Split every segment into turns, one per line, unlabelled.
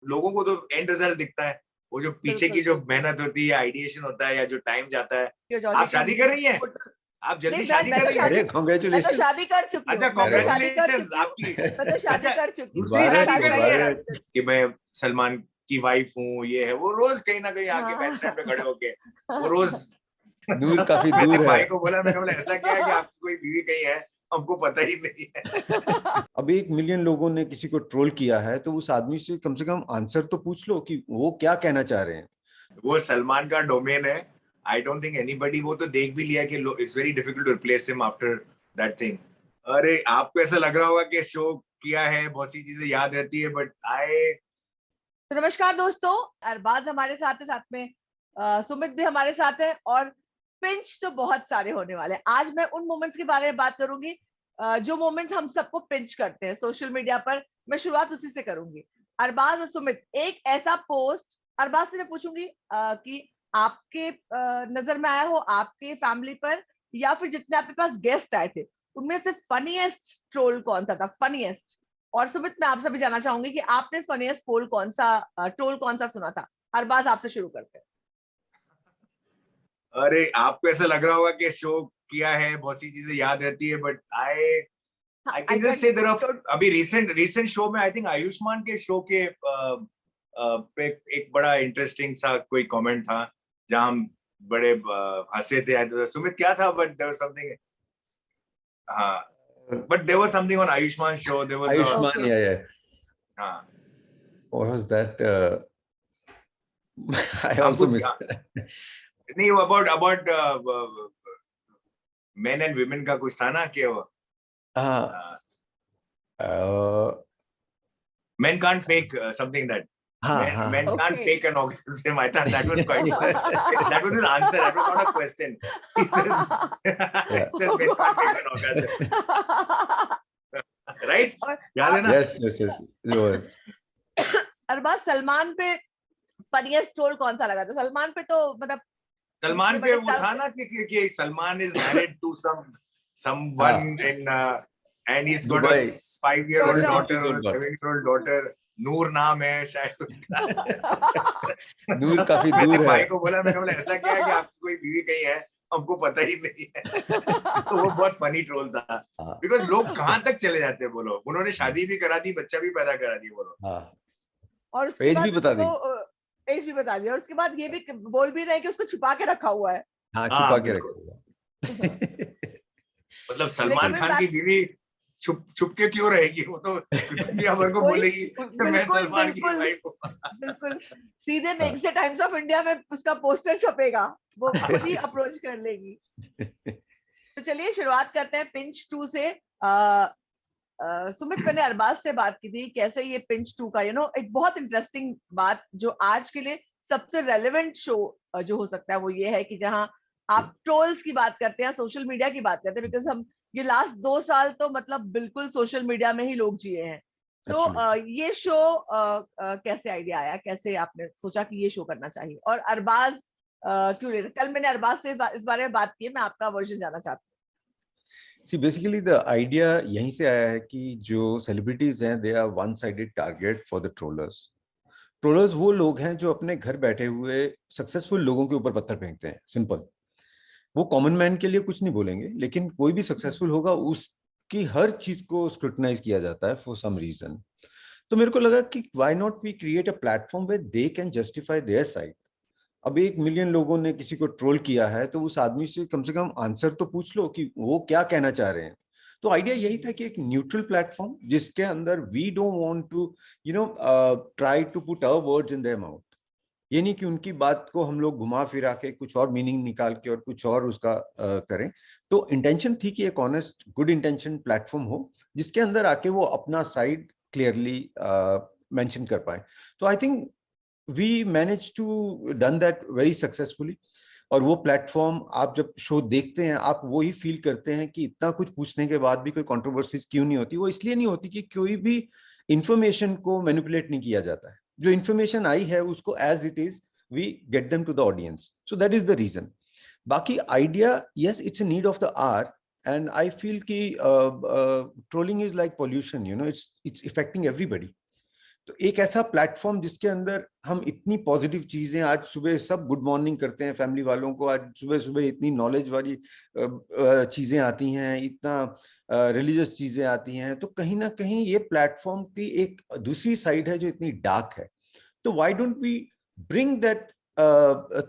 लोगों को तो एंड रिजल्ट दिखता है, वो जो पीछे की जो मेहनत होती है, आइडिएशन होता है या जो टाइम जाता है। आप शादी कर रही हैं? आप जल्दी शादी कर रही हैं?
अरे कांग्रेचुलेशन।
मैं तो शादी कर चुकी हूँ।
अच्छा कांग्रेचुलेशन आपकी।
मैं तो शादी
अच्छा,
कर चुकी हूँ।
दूसरी शादी कर रही है कि मैं सलमान की वाइफ हूँ, ये है वो, रोज कहीं ना कहीं आके बैक स्टैंड पे खड़े होके वो रोज
दूर काफी दूर है।
भाई को बोला, मैंने बोला ऐसा क्या है कि आपकी कोई बीवी कहीं है, हमको पता ही नहीं है।
अब 1 मिलियन लोगों ने किसी को ट्रोल किया है तो उस आदमी से कम आंसर तो पूछ लो कि वो क्या कहना चाह रहे हैं।
वो सलमान का डोमेन है, आई डोंट थिंक एनीबडी, वो तो देख भी लिया कि it's very difficult to replace him after that thing. अरे आपको ऐसा लग रहा होगा कि शो किया है, बहुत सी चीजें याद रहती है, बट
नमस्कार दोस्तों, अरबाज हमारे साथ है, साथ में सुमित भी हमारे साथ है, और पिंच तो बहुत सारे होने वाले हैं। आज मैं उन मोमेंट्स के बारे में बात करूंगी जो मोमेंट्स हम सबको पिंच करते हैं सोशल मीडिया पर। मैं शुरुआत उसी से करूंगी। अरबाज और सुमित, एक ऐसा पोस्ट, अरबाज से मैं पूछूंगी कि आपके नजर में आया हो, आपके फैमिली पर, या फिर जितने आपके पास गेस्ट आए थे उनमें से फनीएस्ट ट्रोल कौन सा था, फनीएस्ट? और सुमित, मैं आपसे भी जानना चाहूंगी कि आपने फनीएस्ट ट्रोल कौन सा सुना था। अरबाज, आपसे शुरू करते हैं।
अरे आपको ऐसा लग रहा होगा कि शो किया है, बहुत सी चीजें याद रहती है, but I can just say there are अभी रिसेंट शो में आई थिंक आयुष्मान के शो के पे एक बड़ा इंटरेस्टिंग सा कोई कमेंट था जहां हम बड़े हंसे थे। सुमित क्या था? बट देयर वाज समथिंग, हाँ, but there was something on Ayushman show. There was
Ayushman, yeah.
हाँ.
What was that? I also missed.
नहीं, about men and women का कुछ था ना कि men can't fake something that men can't fake an orgasm. I thought that was quite that was his answer. That was not a question. He says, men can't fake an orgasm. Right? याद है ना?
Yes.
Arbaaz, Salman पे funniest troll कौन सा लगा था? सलमान पे तो मतलब
सलमान पे वो था ना कि Salman is married to someone in and he's got a 5-year-old daughter or a 7-year-old daughter. नूर नाम है शायद उसका।
नूर काफी दूर है।
भाई को बोला, मैंने बोला ऐसा क्या है कि आपकी कोई बीवी कहीं है, हमको पता ही नहीं है। तो वो बहुत फनी ट्रोल था, बिकॉज लोग कहाँ तक चले जाते हैं वो लोग। उन्होंने शादी भी करा दी, बच्चा भी पैदा करा दी वो लोग,
और एज भी बता दी, एज भी बता दिया, और उसके बाद ये भी बोल भी रहे कि उसको छुपा के रखा हुआ है।
हाँ, छुपा के रखा हुआ।
मतलब सलमान खान की बीवी छुप के क्यों रहेगी? वो तो दुनिया भर को बोलेगी मैं सलमान की वाइफ हूँ। बिल्कुल,
सीधे next day times of India में उसका पोस्टर छपेगा, वो खुद ही अप्रोच कर लेगी। तो चलिए शुरुआत करते हैं पिंच 2 से। सुमित, मैंने अरबाज से बात की थी कैसे ये पिंच 2 का एक बहुत इंटरेस्टिंग बात जो आज के लिए सबसे रेलेवेंट शो जो हो सकता है वो ये है कि जहां आप ट्रोल्स की बात करते हैं, सोशल मीडिया की बात करते हैं, बिकॉज हम ये लास्ट 2 साल तो मतलब बिल्कुल सोशल मीडिया में ही लोग जिए हैं। तो ये शो कैसे आइडिया आया, कैसे आपने सोचा कि ये शो करना चाहिए, और अरबाज क्यों ले? कल मैंने अरबाज से इस बारे में बात की है, मैं आपका वर्जन जानना चाहती हूँ।
See, basically the idea यहीं से आया है कि जो सेलिब्रिटीज हैं, they are one sided target for the trollers. Trollers वो लोग हैं जो अपने घर बैठे हुए सक्सेसफुल लोगों के ऊपर पत्थर फेंकते हैं। सिंपल, वो कॉमन मैन के लिए कुछ नहीं बोलेंगे, लेकिन कोई भी सक्सेसफुल होगा उसकी हर चीज को स्क्रूटनाइज किया जाता है फॉर सम रीजन। तो मेरे को लगा कि why not we create a platform where they can justify their side. अब 1 मिलियन लोगों ने किसी को ट्रोल किया है तो उस आदमी से कम आंसर तो पूछ लो कि वो क्या कहना चाह रहे हैं। तो आइडिया यही था कि एक न्यूट्रल प्लेटफॉर्म जिसके अंदर we don't want to try to put our words in their mouth. ये नहीं कि उनकी बात को हम लोग घुमा फिरा के कुछ और मीनिंग निकाल के और कुछ और उसका करें। तो इंटेंशन थी कि एक ऑनेस्ट गुड इंटेंशन प्लेटफॉर्म हो जिसके अंदर आके वो अपना साइड क्लियरली मेंशन कर पाए। तो I think we manage to done that very successfully. और वो प्लेटफॉर्म आप जब शो देखते हैं आप वो ही फील करते हैं कि इतना कुछ पूछने के बाद भी कोई कंट्रोवर्सीज क्यों नहीं होती। वो इसलिए नहीं होती कि कोई भी इंफॉर्मेशन को मैनिपुलेट नहीं किया जाता है। जो इंफॉर्मेशन आई है उसको as it is we get them to the audience. So that is the reason. बाकी idea, yes, it's a need of the hour, and I feel कि trolling is like pollution, it's affecting everybody. तो एक ऐसा platform जिसके अंदर हम इतनी positive चीजें, आज सुबह सब गुड मॉर्निंग करते हैं फैमिली वालों को, आज सुबह सुबह इतनी नॉलेज वाली चीजें आती हैं, इतना रिलीजियस चीजें आती हैं, तो कहीं ना कहीं ये प्लेटफॉर्म की एक दूसरी साइड है जो इतनी डार्क है। तो why don't we bring that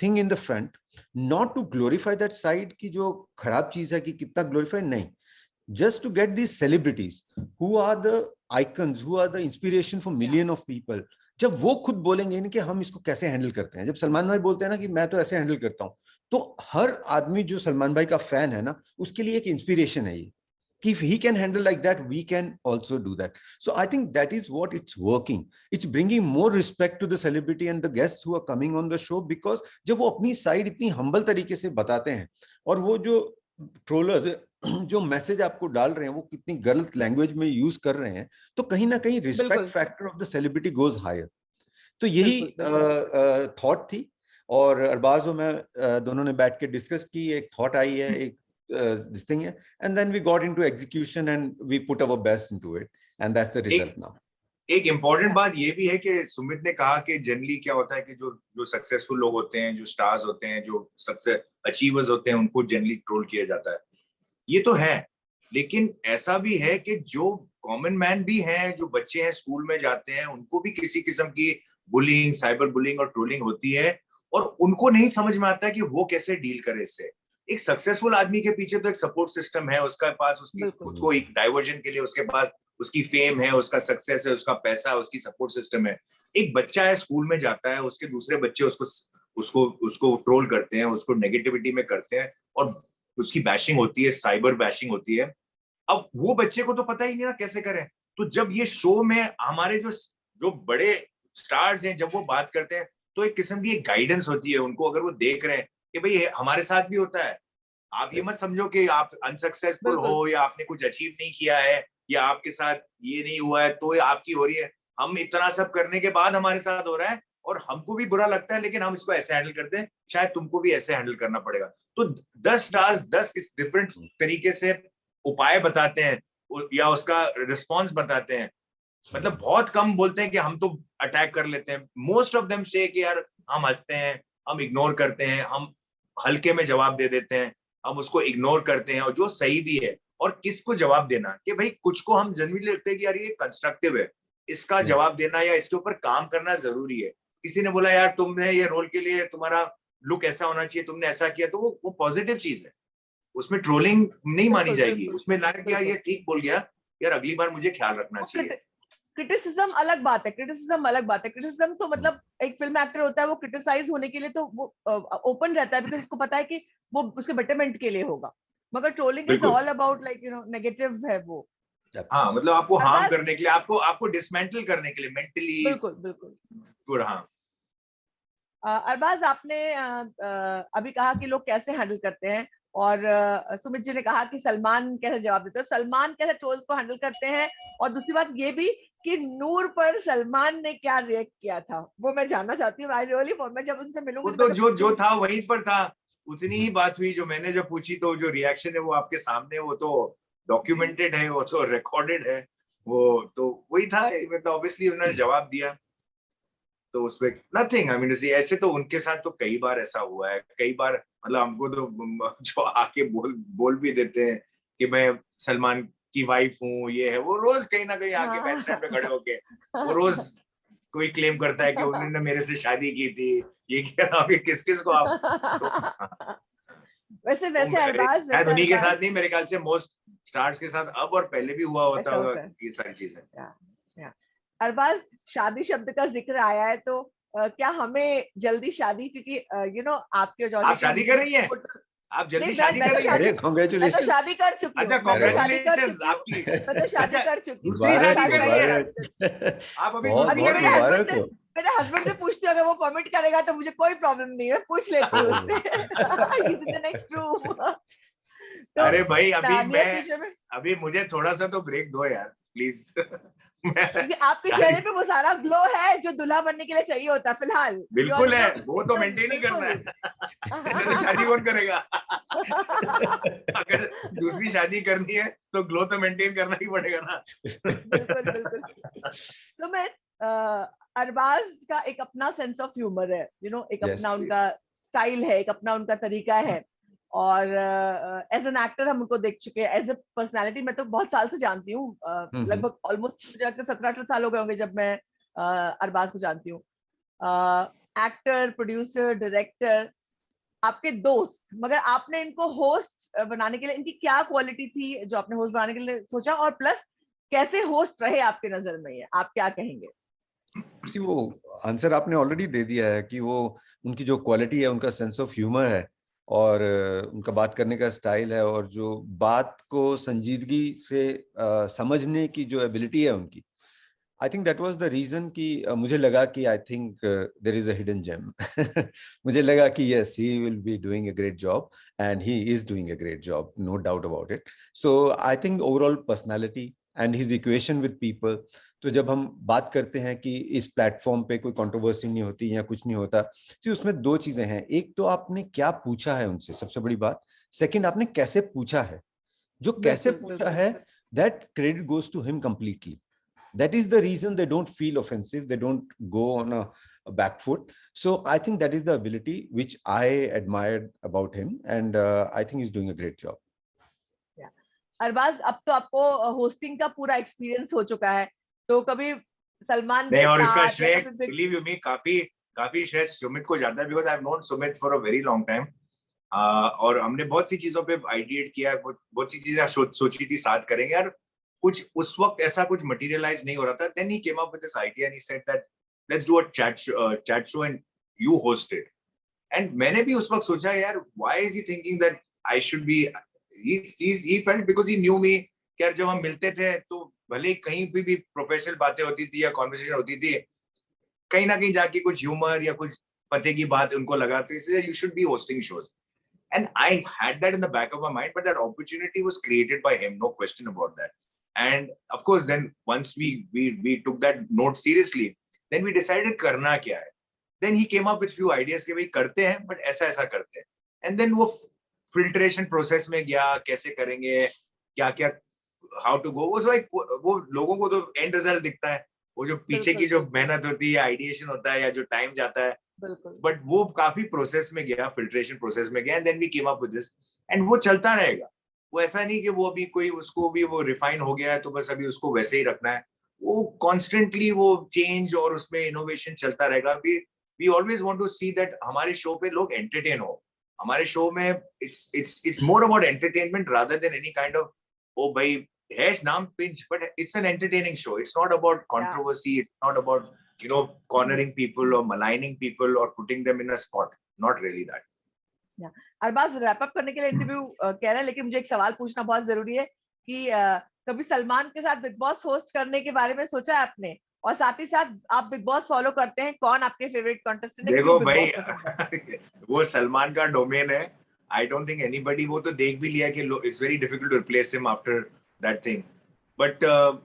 thing in the front, not to glorify that side की जो खराब चीज है कि कितना ग्लोरीफाई, नहीं, just to get these celebrities who are the icons, who are the inspiration for million of people, जब वो खुद बोलेंगे कि हम इसको कैसे हैंडल करते हैं, जब सलमान भाई बोलते हैं ना कि मैं तो ऐसे हैंडल करता हूं, तो हर आदमी जो सलमान भाई का फैन है ना, उसके लिए एक इंस्पिरेशन है ये कि if he can handle like that, we can also do that. So I think that is what it's working. It's bringing more respect to the celebrity and the guests who are coming on the show, because जब वो अपनी side इतनी humble तरीके से बताते हैं, और वो जो ट्रोलर्स जो मैसेज आपको डाल रहे हैं वो कितनी गलत लैंग्वेज में यूज कर रहे हैं, तो कहीं ना कहीं respect factor of the celebrity goes higher. तो यही थॉट थी, और अरबाज और मैं दोनों ने बैठ के डिस्कस की, एक थॉट आई है, एक दिस थिंग है, and then we got into execution and we put our best into it, and that's the result now.
एक इम्पॉर्टेंट बात ये भी है कि सुमित ने कहा कि जनरली क्या होता है कि जो सक्सेसफुल लोग होते हैं, जो स्टार्स होते हैं, जो सक्सेस अचीवर्स होते हैं, उनको जनरली ट्रोल किया जाता है। ये तो है, लेकिन ऐसा भी है कि जो कॉमन मैन भी हैं, जो बच्चे हैं, स्कूल में जाते हैं, उनको भी किसी किस्म की बुलिंग, साइबर बुलिंग और ट्रोलिंग होती है, और उनको नहीं समझ में आता कि वो कैसे डील करे इससे। एक सक्सेसफुल आदमी के पीछे तो एक सपोर्ट सिस्टम है, उसके पास उसकी खुद को एक डाइवर्जन के लिए, उसके पास उसकी फेम है, उसका सक्सेस है, उसका पैसा, उसकी सपोर्ट सिस्टम है। एक बच्चा है, स्कूल में जाता है, उसके दूसरे बच्चे उसको ट्रोल करते हैं, उसको नेगेटिविटी में करते हैं, और उसकी बैशिंग होती है, साइबर बैशिंग होती है। अब वो बच्चे को तो पता ही नहीं ना कैसे करें। तो जब ये शो में हमारे जो बड़े स्टार्स हैं, जब वो बात करते हैं, तो एक किस्म की एक गाइडेंस होती है उनको, अगर वो देख रहे हैं कि भाई हमारे साथ भी होता है। आप ये मत समझो कि आप अनसक्सेसफुल हो, या आपने कुछ अचीव नहीं किया है, या आपके साथ ये नहीं हुआ है तो आपकी हो रही है। हम इतना सब करने के बाद हमारे साथ हो रहा है, और हमको भी बुरा लगता है, लेकिन हम इसको ऐसे हैंडल करते हैं, शायद तुमको भी ऐसे हैंडल करना पड़ेगा। तो 10 स्टार्स 10 डिफरेंट तरीके से उपाय बताते हैं, या उसका रिस्पॉन्स बताते हैं। मतलब बहुत कम बोलते हैं कि हम तो अटैक कर लेते हैं। मोस्ट ऑफ देम से कि यार हम हंसते हैं, हम इग्नोर करते हैं, हम हल्के में जवाब दे देते हैं, हम उसको इग्नोर करते हैं, और जो सही भी है। और किसको जवाब देना कि भाई कुछ को हम जनरली लगते हैं कि यार ये कंस्ट्रक्टिव है, इसका जवाब देना या इसके ऊपर काम करना जरूरी है। किसी ने बोला यार तुमने ये रोल के लिए तुम्हारा लुक ऐसा होना चाहिए, तुमने ऐसा किया, तो वो पॉजिटिव चीज है, उसमें ट्रोलिंग नहीं मानी जाएगी। उसमें लाइक यार ये ठीक बोल गया, यार अगली बार मुझे ख्याल रखना चाहिए।
क्रिटिसिज्म अलग बात है, क्रिटिसिज्म तो मतलब एक फिल्म एक्टर होता है, वो क्रिटिसाइज होने के लिए तो वो ओपन रहता है, बिकॉज़ उसको पता है कि वो उसके बेटरमेंट के लिए होगा। मगर trolling is all about like negative है वो।
हाँ, मतलब आपको हार्म करने के लिए, आपको डिसमेंटल करने के लिए मेंटली।
बिल्कुल।
गुड। हाँ,
अरबाज, आपने अभी कहा कि लोग कैसे हैंडल करते हैं, और सुमित जी ने कहा कि सलमान कैसे जवाब देते हैं, सलमान कैसे ट्रोल्स को हैंडल करते हैं, और दूसरी बात ये भी कि नूर पर सलमान ने क्या रिएक्ट किया था, वो मैं जानना चाहती हूँ। आई रियली, मैं जब उनसे मिलूंगी
तो जो था वहीं पर था, उतनी ही बात हुई। जो मैंने जब पूछी तो जो रिएक्शन है वो आपके सामने, वो तो डॉक्यूमेंटेड है, वो तो रिकॉर्डेड है, वो तो वही था। मतलब ऑब्वियसली उन्होंने जवाब दिया, तो उसमें नथिंग। आई मीन ऐसे तो उनके साथ तो कई बार ऐसा हुआ है, कई बार। मतलब हमको तो जो आके बोल भी देते हैं कि मैं सलमान की वाइफ हूँ, ये है वो, रोज कहीं ना कहीं आके बैक स्टैंड पे खड़े होके वो रोज कोई क्लेम करता है कि उन्होंने मेरे से शादी की थी, ये क्या, अभी किस को आप तो,
वैसे अरबाज,
शायद उन्हीं के साथ नहीं, मेरे ख्याल से मोस्ट स्टार्स के साथ अब और पहले भी हुआ होता होगा ये सारी चीजें।
अरबाज, शादी शब्द का जिक्र आया है, तो क्या हमें जल्दी शादी, क्योंकि आपके जो
आप शादी कर रही हैं, आप जल्दी शादी कर रही हैं?
कांग्रेचुलेशन।
मैं तो शादी कर चुकी हूँ।
अच्छा, कांग्रेचुलेशंस आपकी।
मैं तो शादी कर चुकी हूँ।
दूसरी शादी कर रही है आप अभी?
मेरे हस्बैंड से पूछती हूँ, अगर वो परमिट करेगा तो मुझे कोई प्रॉब्लम नहीं है, पूछ लेती हूँ उससे।
अरे भाई, अभी मुझे थोड़ा सा तो ब्रेक दो यार, प्लीज।
आपके चेहरे पे वो सारा ग्लो है जो दुल्हा बनने के लिए चाहिए होता है फिलहाल।
बिल्कुल है, वो तो मेंटेन ही करना है। तो शादी कौन करेगा? अगर दूसरी शादी करनी है तो ग्लो तो मेंटेन करना ही पड़ेगा ना।
बिल्कुल। सुमित, अरबाज का एक अपना सेंस ऑफ ह्यूमर है, एक
Yes.
अपना उनका स्टाइल है, एक अपना उनका तरीका है। और एज एन एक्टर हम उनको देख चुके हैं, एज ए पर्सनालिटी मैं तो बहुत साल से जानती हूँ, लगभग ऑलमोस्ट मुझे लगता है 17-18 साल हो गए होंगे जब मैं अरबाज को जानती हूँ। एक्टर, प्रोड्यूसर, डायरेक्टर, आपके दोस्त, मगर आपने इनको होस्ट बनाने के लिए इनकी क्या क्वालिटी थी जो आपने होस्ट बनाने के लिए सोचा, और प्लस कैसे होस्ट रहे आपके नजर में, ये आप क्या कहेंगे?
वो आंसर आपने ऑलरेडी दे दिया है कि वो उनकी जो क्वालिटी है, उनका सेंस ऑफ ह्यूमर है, और उनका बात करने का स्टाइल है, और जो बात को संजीदगी से समझने की जो एबिलिटी है उनकी, I think that was the reason कि मुझे लगा कि I think there is a hidden gem. मुझे लगा कि yes, he will be doing a great job, and he is doing a great job, no doubt about it. So I think overall personality and his equation with people. तो जब हम बात करते हैं कि इस प्लेटफॉर्म पे कोई कंट्रोवर्सी नहीं होती या कुछ नहीं होता, तो उसमें दो चीजें हैं। एक तो आपने क्या पूछा है उनसे, सबसे बड़ी बात। सेकंड, आपने कैसे पूछा है। जो कैसे पूछा है, that credit goes to him completely. That is the reason they don't feel offensive, they don't go on a back foot. So I think that is the ability which I admired about him, and I think he's doing a great job.
Yeah. Arbaaz, अब तो आपको hosting का पूरा experience हो चुका है, तो कभी सलमान
नहीं,
के
और इसका
साथ
श्रेय, बिलीव यू मी, काफी श्रेय सुमित को जाता है, because I have known Sumit for a very long time. और हमने बहुत सी चीजों पे आइडिएट किया, बहुत सी चीजें सोची थी साथ करेंगे यार, कुछ उस वक्त ऐसा कुछ मटेरियलाइज नहीं हो रहा था। Then he came up with this idea and he said that let's do a chat show and you host it. And मैंने भी उस वक्त सोचा यार, why is he thinking that I should be, he felt because he knew me कि यार जब हम मिलते थे तो भले कहीं भी प्रोफेशनल बातें होती थी या कॉन्वर्सेशन होती थी, कहीं ना कहीं जाके कुछ ह्यूमर या कुछ पते की बात उनको लगा, तो इसलिए you should be hosting shows. And I had that in the back of my mind, but that opportunity was created by him, no question about that. And of course, then once we took that note seriously, then we decided करना क्या है. Then he came up with few ideas कि भाई करते हैं, but ऐसा करते हैं. And then वो filtration process में गया, कैसे करेंगे, क्या how to go. वो लोगों को तो end result दिखता है, वो जो पीछे की जो मेहनत होती है, आइडिएशन होता है या जो टाइम जाता है, बट वो काफी प्रोसेस में गया, फिल्ट्रेशन प्रोसेस में गया, and then we came up with this, and वो चलता रहेगा। वो ऐसा नहीं कि वो अभी कोई उसको भी वो रिफाइन हो गया है तो बस अभी उसको वैसे ही रखना है। वो कॉन्स्टेंटली वो चेंज और उसमें इनोवेशन चलता रहेगा। We always want to see that हमारे शो पे लोग एंटरटेन हो। हमारे शो में it's more about entertainment rather than any kind of, ओ भाई है नाम Pinch, but it's an entertaining show. It's not about controversy, it's not about cornering people or maligning people or putting them in a spot. Not really that.
Arbaaz, wrap up करने के लिए interview कह रहे हैं, लेकिन मुझे एक सवाल पूछना बहुत जरूरी है कि कभी सलमान के साथ बिग बॉस होस्ट करने के बारे में सोचा है आपने? और साथ ही साथ आप बिग बॉस फॉलो करते हैं, कौन आपके फेवरेट कंटेस्टेंट है?
देखो भाई, वो सलमान का डोमेन है। आई डोंट थिंक एनीबडी, वो तो देख भी लिया कि it's very difficult to replace him after that thing, but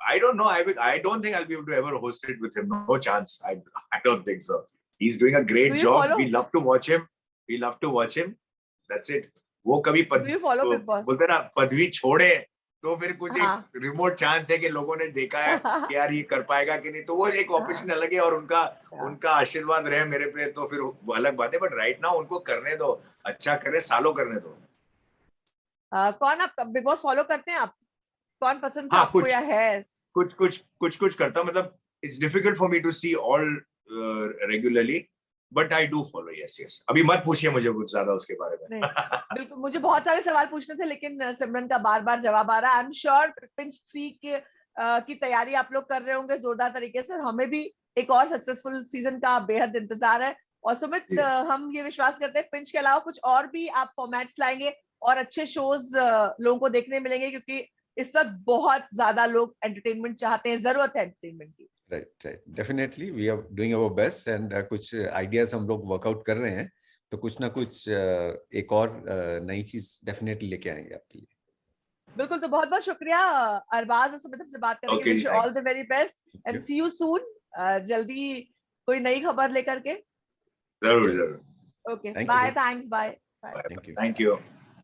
I don't know. I don't think I'll be able to ever host it with him. No chance. I don't think so. He's doing a great job.
Follow?
We love to watch him. We love to watch him. That's it. वो कभी बोलते ना पदवी छोड़े तो फिर कुछ एक रिमोट चांस है कि लोगों ने देखा है कि यार ये कर पाएगा कि नहीं, तो वो एक ऑपरेशन अलग है और उनका आशीर्वाद रहे मेरे पे तो फिर वो अलग बात है। बट राइट नाउ उनको करने दो, अच्छा करे, सालों करने दो।
कौन आप बिग बॉस फॉलो करते हैं? आप कौन पसंद था आपको या है?
कुछ करता, मतलब it's difficult for me to see all regularly, but I do follow. Yes. अभी मत पूछिए मुझे कुछ ज्यादा उसके बारे में।
बिल्कुल, मुझे बहुत सारे सवाल पूछने थे लेकिन सिमरन का बार जवाब आ रहा है। आई एम श्योर पिंच 3 की तैयारी आप लोग कर रहे होंगे जोरदार तरीके से। हमें भी एक और सक्सेसफुल सीजन का बेहद इंतजार है। और सुमित, हम ये विश्वास करते हैं पिंच के अलावा कुछ और भी आप फॉर्मेट्स लाएंगे और अच्छे शोज लोगों को देखने मिलेंगे, क्योंकि इस वक्त बहुत ज्यादा लोग एंटरटेनमेंट चाहते हैं, जरूरत है एंटरटेनमेंट की।
Right, definitely we are doing our best and कुछ आइडियाज हम लोग वर्कआउट कर रहे हैं, तो कुछ ना कुछ एक और नई चीज डेफिनेटली लेके आएंगे आपके लिए।
बिल्कुल, तो बहुत बहुत शुक्रिया अरबाज और सुमित से बात करने के लिए। All the very best and see you soon. जल्दी कोई नई खबर लेकर के।
जरूर।
Okay, bye, thanks, bye.
Thank you.